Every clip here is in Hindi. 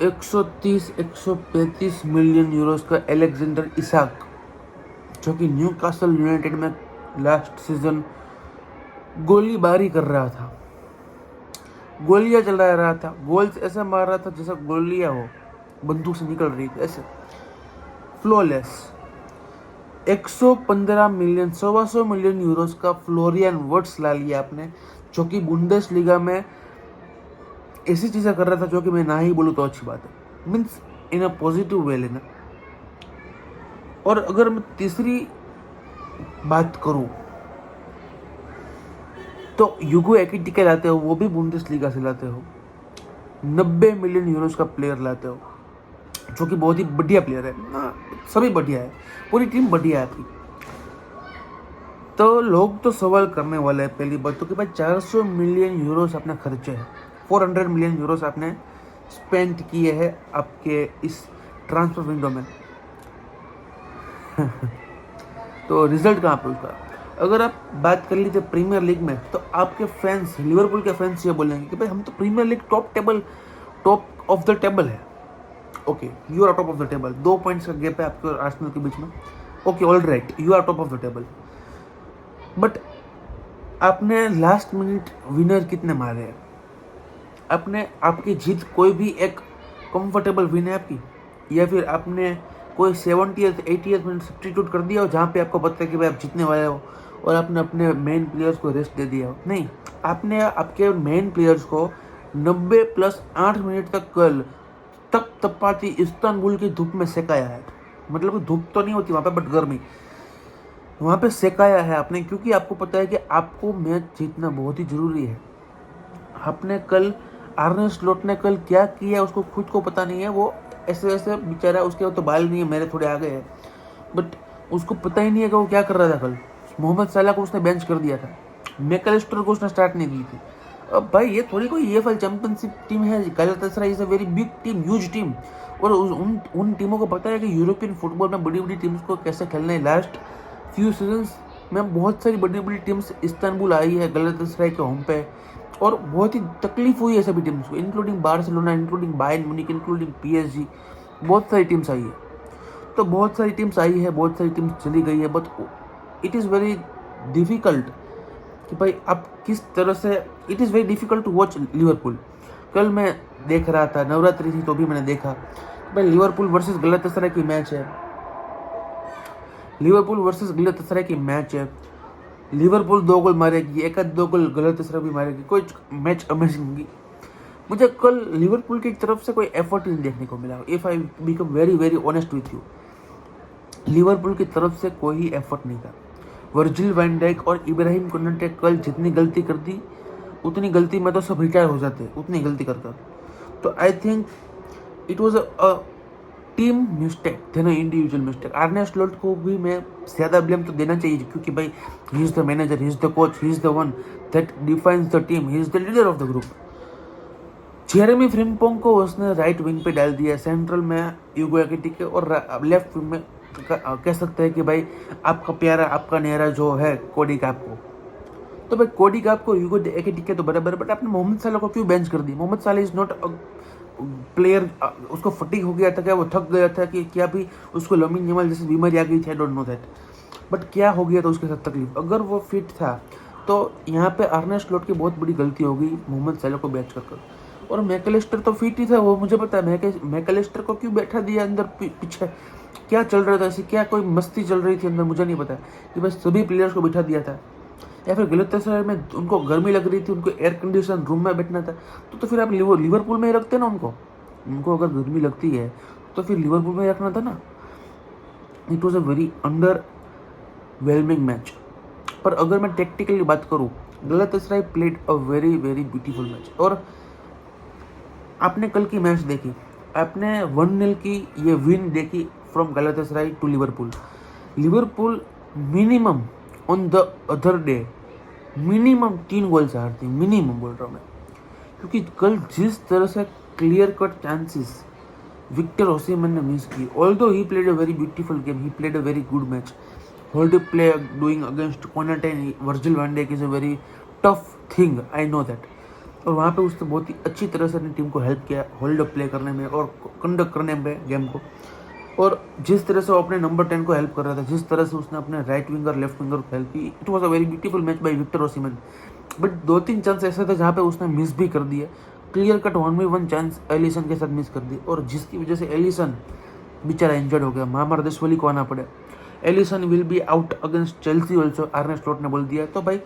130-135 मिलियन यूरोस का एलेक्जेंडर इसाक, जो कि न्यूकासल यूनाइटेड में लास्ट सीजन गोलीबारी कर रहा था, गोलियां चला रहा था, गोल्स ऐसे मार रहा था जैसा गोलियां हो बंदूक से निकल रही थी, ऐसे फ्लॉलेस। 115 मिलियन 125 मिलियन यूरोस का फ्लोरियन वर्ट्स ला लिया आपने, जो कि बुंडेसलीगा में ऐसी चीजें कर रहा था जो कि मैं ना ही बोलूँ तो अच्छी बात है, means in a positive way लेना। और अगर मैं तीसरी बात करूं तो यूगो एकिटिके लाते हो, वो भी बुंडेसलीगा से लाते हो, 90 मिलियन यूरोस का प्लेयर लाते हो, जो कि बहुत ही बढ़िया प्लेयर है ना, सभी बढ़िया है, पूरी टीम बढ़िया है आपकी। तो लोग तो सवाल करने वाले हैं पहली बात तो कि भाई 400 मिलियन यूरोस आपने खर्चे हैं, 400 मिलियन यूरोस आपने स्पेंड किए हैं आपके इस ट्रांसफर विंडो में। तो रिजल्ट कहाँ पे उसका? अगर आप बात कर लीजिए प्रीमियर लीग में, तो आपके फैंस, लिवरपूल के फैंस ये बोलेंगे कि भाई हम तो premier league top of the table है। Okay, you are top of the table, 2 points का गैप है आपके और आर्सेनल के बीच में। Okay, all right, you are top of the table, but आपने लास्ट मिनट विनर कितने मारे हैं? आपने आपकी जीत कोई भी एक कंफर्टेबल विन है आपकी, या फिर आपने कोई 70th 80th मिनट सब्स्टिट्यूट कर दिया हो जहाँ पे आपको पता है कि भाई आप जीतने वाले हो और आपने अपने मेन प्लेयर्स को रेस्ट दे दिया हो? नहीं, आपने आपके मेन प्लेयर्स को 90+8 मिनट तक कल तप तपाती इस्तांबुल की धूप में सेकाया है। मतलब धूप तो नहीं होती वहाँ पे, बट गर्मी, वहाँ पे सेकाया है आपने, क्योंकि आपको पता है कि आपको मैच जीतना बहुत ही जरूरी है। आपने कल, आर्ने स्लॉट ने कल क्या किया उसको खुद को पता नहीं है, वो ऐसे ऐसे बेचारा, उसके तो बाल नहीं है, मेरे थोड़े आ गए हैं, बट उसको पता ही नहीं है कि वो क्या कर रहा था कल। मोहम्मद साला को उसने बेंच कर दिया था, मैकलिस्टर को उसने स्टार्ट नहीं की थी। अब भाई ये थोड़ी कोई EFL चैंपियनशिप टीम है, Galatasaray is a very big team, huge team, और उन टीमों को पता है कि यूरोपियन फुटबॉल में बड़ी बड़ी टीम्स को कैसे खेलना है। लास्ट फ्यू सीजन्स में बहुत सारी बड़ी बड़ी टीम्स इस्तांबुल आई है गैलातासराय के होम पे, और बहुत ही तकलीफ हुई है सभी टीम्स को, including Barcelona, including Bayern Munich, including PSG, बहुत सारी टीम्स आई है। तो बहुत सारी टीम्स आई है, बहुत सारी टीम्स चली गई है, but it is very difficult कि भाई आप किस तरह से, it is very difficult to watch Liverpool. कल मैं देख रहा था, नवरात्रि थी तो भी मैंने देखा, भाई लिवरपूल वर्सेस गैलातासराय की मैच है, लिवरपूल वर्सेस गैलातासराय की मैच है, लिवरपूल 2 गोल मारेगी, एक आध 2 गोल गैलातासराय भी मारेगी, कोई मैच अमेजिंग होगी। मुझे कल लिवरपूल की तरफ से कोई एफर्ट नहीं देखने को मिला। If I become very very honest with you, Liverpool की तरफ से कोई ही एफर्ट नहीं था। वर्जिल वैन डाइक और इब्राहिम कोनाटे कल जितनी गलती कर दी, उतनी गलती में तो सब रिटायर हो जाते, उतनी गलती कर कर। तो I think it was a team mistake then individual mistake. Arne Slot को भी मैं ज़्यादा ब्लेम तो देना चाहिए, क्योंकि भाई he is the manager, he is the coach, he is the one that defines the team, he is the leader of the group. Jeremie Frimpong को उसने राइट विंग पे डाल दिया, सेंट्रल में यूगो एकिटिके, और लेफ्ट विंग में कह सकते हैं कि भाई आपका प्यारा, आपका न्यारा जो है कोडी गैकपो। तो भाई कोडी गैकपो, यूगो एकिटिके तो बराबर, बट आपने मोहम्मद साला को क्यों बेंच कर दी? मोहम्मद साला इज नॉट प्लेयर, उसको फटीग हो गया था क्या, वो थक गया था कि क्या, भी उसको लमीन जमाल जैसी बीमारी आ गई थी, I don't know that, but क्या हो गया था उसके साथ तकलीफ। अगर वो फिट था तो यहाँ पे आर्ने स्लॉट की बहुत बड़ी गलती हो गई मोहम्मद साला को बेंच कर। और मैकलिस्टर तो फिट ही था, वो मुझे पता है। मैकलिस्टर को क्यों बैठा दिया अंदर पीछे, क्या चल रहा था ऐसी, क्या कोई मस्ती चल रही थी अंदर, मुझे नहीं पता कि बस सभी प्लेयर्स को बिठा दिया था, या फिर गैलातासराय में उनको गर्मी लग रही थी, उनको एयर कंडीशन रूम में बैठना था, तो फिर आप लिवरपूल में ही रखते ना उनको अगर गर्मी लगती है तो फिर लिवरपूल में ही रखना था ना। It was a very underwhelming match. पर अगर मैं टेक्टिकली बात करूँ, Galatasaray played a very very beautiful match. और आपने कल की मैच देखी, आपने 1-0 की ये विन देखी from Galatasaray to Liverpool. Liverpool minimum on the other day minimum 3 goal से हारती, मिनिमम बोल रहा हूँ मैं, क्योंकि कल जिस तरह से clear cut chances Victor Osimhen ने मिस की, although he played a very beautiful game, he played a very good match, hold play doing against Konate, Virgil van Dijk is a very tough thing, I know that, और वहाँ पे उसने बहुत ही अच्छी तरह से अपनी टीम को हेल्प किया होल्ड अप प्ले करने में और कंडक्ट करने में गेम को। और जिस तरह से वो अपने नंबर 10 को हेल्प कर रहा था, जिस तरह से उसने अपने राइट विंगर लेफ्ट विंगर को हेल्प की, it was a very beautiful match by Victor Osimhen. But 2-3 chance ऐसे थे जहाँ पे उसने मिस भी कर दिए, clear cut 1v1 chance Allison के साथ मिस कर दी, और जिसकी वजह से एलिसन बेचारा इंजर्ड हो गया, महामर्देश्वली को आना पड़े। Alisson will be out against Chelsea also, Arne Slot ने बोल दिया। तो भाई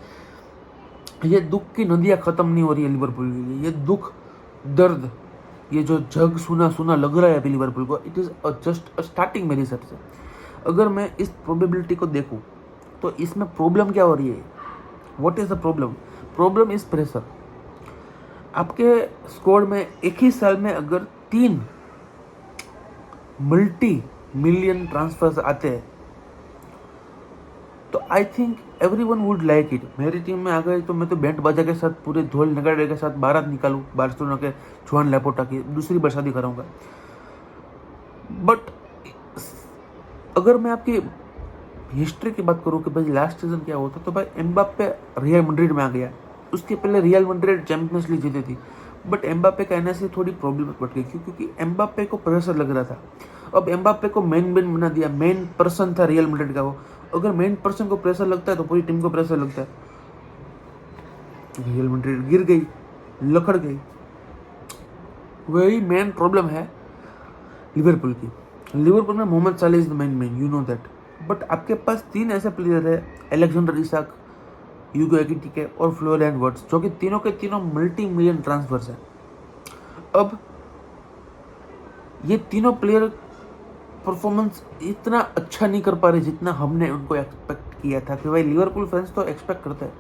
ये दुख की नदियाँ खत्म नहीं हो रही है लिवरपूल के लिए, ये दुख दर्द, ये जो जग सुना सुना लग रहा है अभी लिवरपूल को, इट इज़ जस्ट स्टार्टिंग मेरी हिसाब से। अगर मैं इस प्रोबेबिलिटी को देखूं तो इसमें प्रॉब्लम क्या हो रही है, what is the problem? Problem is pressure. आपके स्क्वाड में एक ही साल में अगर 3 मल्टी मिलियन ट्रांसफर्स आते हैं तो I think everyone would like it. मेरी टीम में आ गए तो मैं तो बैंड बाजा के साथ, पूरे ढोल नगाड़े के साथ बारात निकालूं बार्सिलोना के जुआन लैपोर्टा की, दूसरी बार शादी कराऊंगा। बट अगर मैं आपकी हिस्ट्री की बात करूं कि भाई लास्ट सीजन क्या हुआ था, तो भाई एम्बाप्पे रियल मैड्रिड में आ गया। उसके पहले रियल मैड्रिड चैंपियंस लीग जीती थी, बट एम्बाप्पे का आने से थोड़ी प्रॉब्लम बढ़ गई, क्योंकि एम्बाप्पे को प्रेशर लग रहा था। अब एम्बाप्पे को मेन बना दिया, मेन पर्सन था रियल मैड्रिड का वो। अगर मेन पर्सन को प्रेशर लगता है तो पूरी टीम को प्रेशर लगता है। रियल मैड्रिड गिर गई, लकड़ गई। वही मेन प्रॉब्लम है लिवरपूल की। लिवरपूल में मोहम्मद साले is the main, you know that. But आपके पास 3 ऐसे प्लेयर है, अलेक्जेंडर इसाक, ह्यूगो एक्टिके और फ्लोरियन वर्ट्स, जो कि तीनों के तीनों मल्टी मिलियन ट्रांसफर्स हैं। अब ये तीनों प्लेयर परफॉर्मेंस इतना अच्छा नहीं कर पा रहे जितना हमने उनको एक्सपेक्ट किया था। कि भाई लिवरपूल फैंस तो एक्सपेक्ट करते हैं,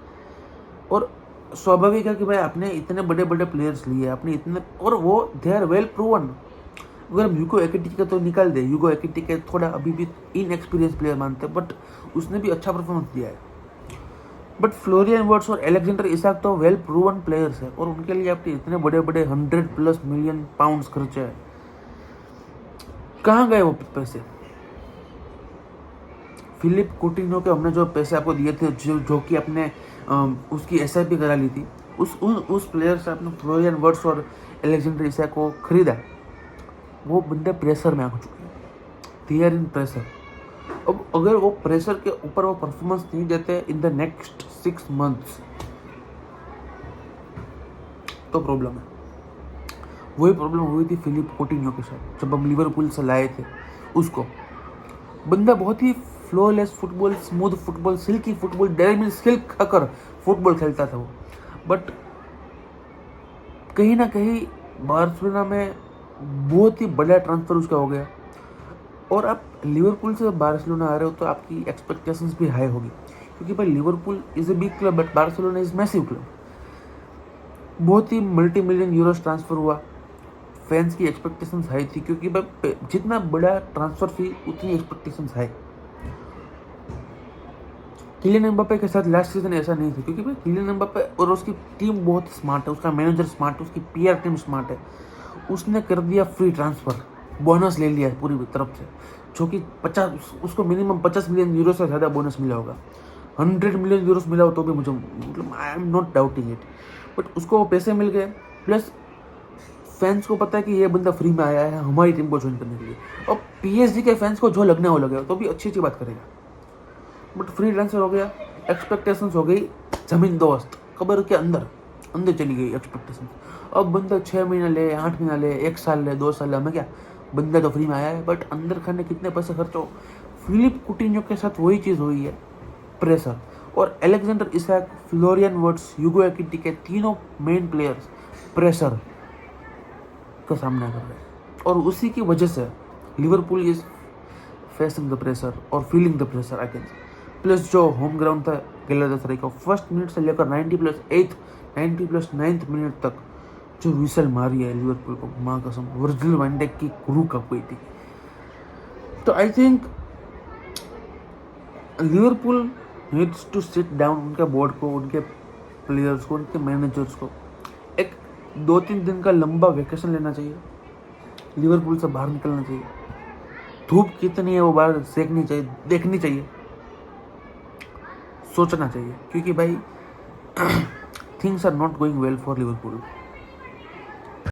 और स्वाभाविक है कि भाई आपने इतने बड़े बड़े प्लेयर्स लिए, आपने इतने, और वो दे आर वेल प्रूवन। अगर हम ह्यूगो एक्टिके तो निकाल दे, ह्यूगो एक्टिके थोड़ा अभी भी इनएक्सपीरियंस प्लेयर मानते हैं, बट उसने भी अच्छा परफॉर्मेंस दिया है। बट फ्लोरियन वर्ट्स और अलेक्जेंडर इसाक तो वेल प्रूवन प्लेयर्स है, और उनके लिए आपके इतने बड़े बड़े 100+ मिलियन पाउंड्स खर्चे हैं। कहाँ गए वो पैसे? फिलिप coutinho के हमने जो पैसे आपको दिए थे, जो कि अपने उसकी SIP करा ली थी, उस प्लेयर से आपने फ्लोरियन वर्ट्स और अलेक्जेंडर इसाक को खरीदा। वो बंदे प्रेशर में आ चुके हैं, दे आर इन प्रेशर। अब अगर वो प्रेशर के ऊपर वो परफॉर्मेंस नहीं देते इन द नेक्स्ट 6 months तो प्रॉब्लम है। वही प्रॉब्लम हुई थी फिलिप coutinho के साथ जब हम लिवरपूल से लाए थे उसको। बंदा बहुत ही flawless football, smooth football, silky football, Dairy Milk Silk खाकर फुटबॉल खेलता था वो। बट कहीं ना कहीं बार्सिलोना में बहुत ही बड़ा ट्रांसफर उसका हो गया, और आप लिवरपूल से बार्सिलोना आ रहे हो तो आपकी एक्सपेक्टेशंस भी हाई होगी, क्योंकि भाई Liverpool is a big club but Barcelona is massive club. बहुत ही मल्टी मिलियन यूरोस ट्रांसफर हुआ, फैंस की एक्सपेक्टेशंस हाई थी, क्योंकि भाई जितना बड़ा ट्रांसफर फी उतनी एक्सपेक्टेशंस हाई। किलियन एम्बाप्पे के साथ लास्ट सीजन ऐसा नहीं था, क्योंकि भाई किलियन एम्बाप्पे और उसकी टीम बहुत स्मार्ट है, उसका मैनेजर स्मार्ट है, उसकी PR टीम स्मार्ट है। उसने कर दिया फ्री ट्रांसफर, बोनस ले लिया पूरी तरफ से, जो कि 50, उसको मिनिमम 50 मिलियन यूरो से ज़्यादा बोनस मिला होगा। 100 मिलियन यूरोस मिला हो तो भी मुझे, मतलब I am not doubting it, but उसको वो पैसे मिल गए। प्लस फैंस को पता है कि ये बंदा फ्री में आया है हमारी टीम को ज्वाइन करने के लिए, और PSG के फैंस को जो लगना हो लगेगा, तो भी अच्छी बात करेगा। बट फ्री ट्रांसफर हो गया, एक्सपेक्टेशंस हो गई जमीन दोस्त, कब्र के अंदर चली गई एक्सपेक्टेशंस। अब बंदा 6 महीना ले, 8 महीना ले, 1 साल ले, 2 साल ले, हमें क्या, बंदा तो फ्री में आया है, बट अंदर खाने कितने पैसे खर्च हो। फिलिप coutinho के साथ वही चीज़ हुई है, प्रेशर। और अलेक्जेंडर इसाक, फ्लोरियन वर्ट्स, ह्यूगो एक्टिके, तीनों मेन प्लेयर्स प्रेशर का सामना कर रहे हैं, और उसी की वजह से Liverpool is facing the pressure और feeling the pressure against. Plus जो होम ग्राउंड था गैलातासराय का, फर्स्ट मिनट से लेकर 90+8, 90+9 मिनट तक जो विसल मारी है लिवरपूल को, माँ कसम, वर्जिल वैन डाइक की क्रू कप गई थी। तो I think Liverpool needs to sit down, उनके बोर्ड को, उनके प्लेयर्स को, उनके मैनेजर्स को एक 2-3 दिन का लंबा वेकेशन लेना चाहिए, लिवरपूल से बाहर निकलना चाहिए। धूप कितनी है वो बाहर सेकनी चाहिए, देखनी चाहिए, सोचना चाहिए, क्योंकि भाई things are not going well for Liverpool.